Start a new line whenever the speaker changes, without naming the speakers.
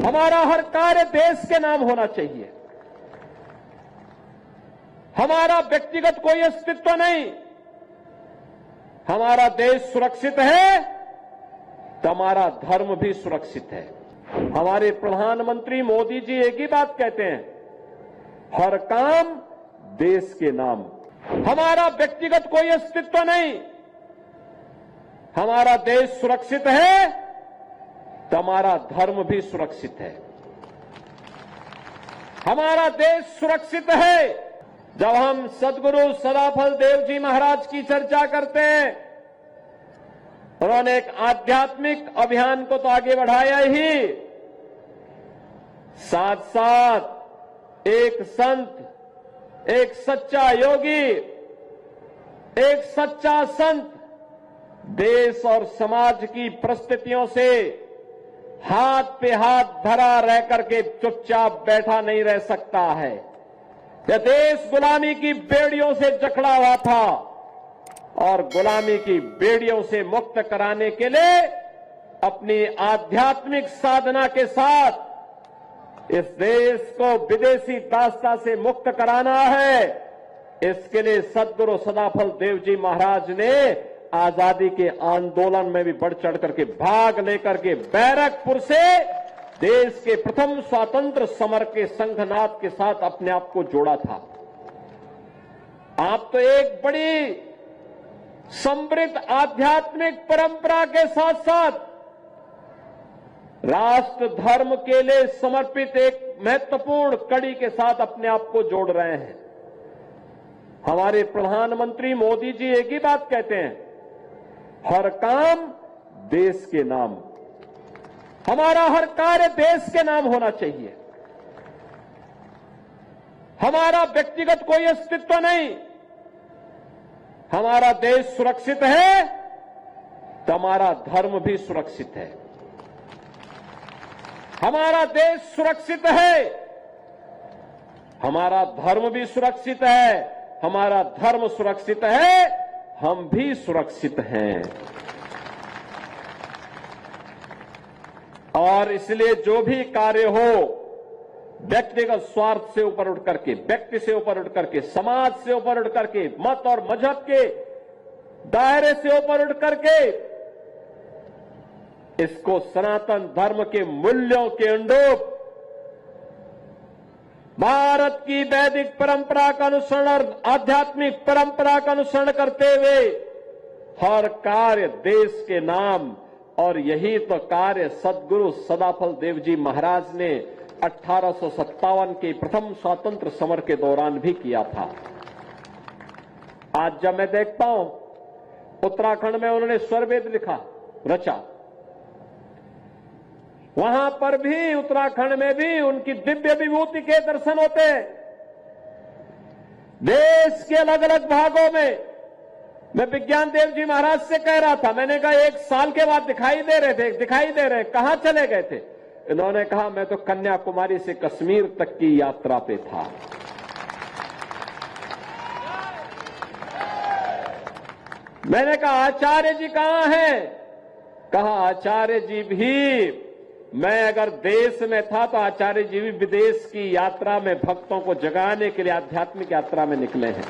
हमारा हर कार्य देश के नाम होना चाहिए। हमारा व्यक्तिगत कोई अस्तित्व नहीं। हमारा देश सुरक्षित है तो हमारा धर्म भी सुरक्षित है। हमारे प्रधानमंत्री मोदी जी एक ही बात कहते हैं, हर काम देश के नाम। हमारा व्यक्तिगत कोई अस्तित्व नहीं। हमारा देश सुरक्षित है तो हमारा धर्म भी सुरक्षित है। हमारा देश सुरक्षित है। जब हम सदगुरु सदाफल देव जी महाराज की चर्चा करते हैं, उन्होंने एक आध्यात्मिक अभियान को तो आगे बढ़ाया ही, साथ साथ एक संत, एक सच्चा योगी, एक सच्चा संत देश और समाज की परिस्थितियों से हाथ पे हाथ धरा रह करके चुपचाप बैठा नहीं रह सकता है। यह देश गुलामी की बेड़ियों से जकड़ा हुआ था और गुलामी की बेड़ियों से मुक्त कराने के लिए अपनी आध्यात्मिक साधना के साथ इस देश को विदेशी दास्ता से मुक्त कराना है। इसके लिए सदगुरु सदाफल देव जी महाराज ने आजादी के आंदोलन में भी बढ़ चढ़ करके भाग लेकर के बैरकपुर से देश के प्रथम स्वतंत्र समर के संघनाद के साथ अपने आप को जोड़ा था। आप तो एक बड़ी समृद्ध आध्यात्मिक परंपरा के साथ साथ राष्ट्र धर्म के लिए समर्पित एक महत्वपूर्ण कड़ी के साथ अपने आप को जोड़ रहे हैं। हमारे प्रधानमंत्री मोदी जी एक ही बात कहते हैं, हर काम देश के नाम। हमारा हर कार्य देश के नाम होना चाहिए। हमारा व्यक्तिगत कोई अस्तित्व नहीं। हमारा देश सुरक्षित है तो हमारा धर्म भी सुरक्षित है। हमारा देश सुरक्षित है, हमारा धर्म भी सुरक्षित है। हमारा धर्म सुरक्षित है, हम भी सुरक्षित हैं। और इसलिए जो भी कार्य हो, व्यक्तिगत स्वार्थ से ऊपर उठ करके, व्यक्ति से ऊपर उठ करके, समाज से ऊपर उठ करके, मत और मजहब के दायरे से ऊपर उठ करके इसको सनातन धर्म के मूल्यों के अनुरूप भारत की वैदिक परंपरा का अनुसरण और आध्यात्मिक परंपरा का अनुसरण करते हुए हर कार्य देश के नाम। और यही तो कार्य सदगुरु सदाफल देव जी महाराज ने 1857 के प्रथम स्वतंत्र समर के दौरान भी किया था। आज जब मैं देखता हूं, उत्तराखंड में उन्होंने स्वरवेद लिखा, रचा, वहां पर भी, उत्तराखंड में भी उनकी दिव्य विभूति के दर्शन होते हैं। देश के अलग अलग भागों में, मैं विज्ञान देव जी महाराज से कह रहा था, मैंने कहा 1 साल के बाद दिखाई दे रहे, कहां चले गए थे? इन्होंने कहा मैं तो कन्याकुमारी से कश्मीर तक की यात्रा पे था। मैंने कहा आचार्य जी कहां हैं? कहा आचार्य जी भी, मैं अगर देश में था तो आचार्य जी भी विदेश की यात्रा में भक्तों को जगाने के लिए आध्यात्मिक यात्रा में निकले हैं।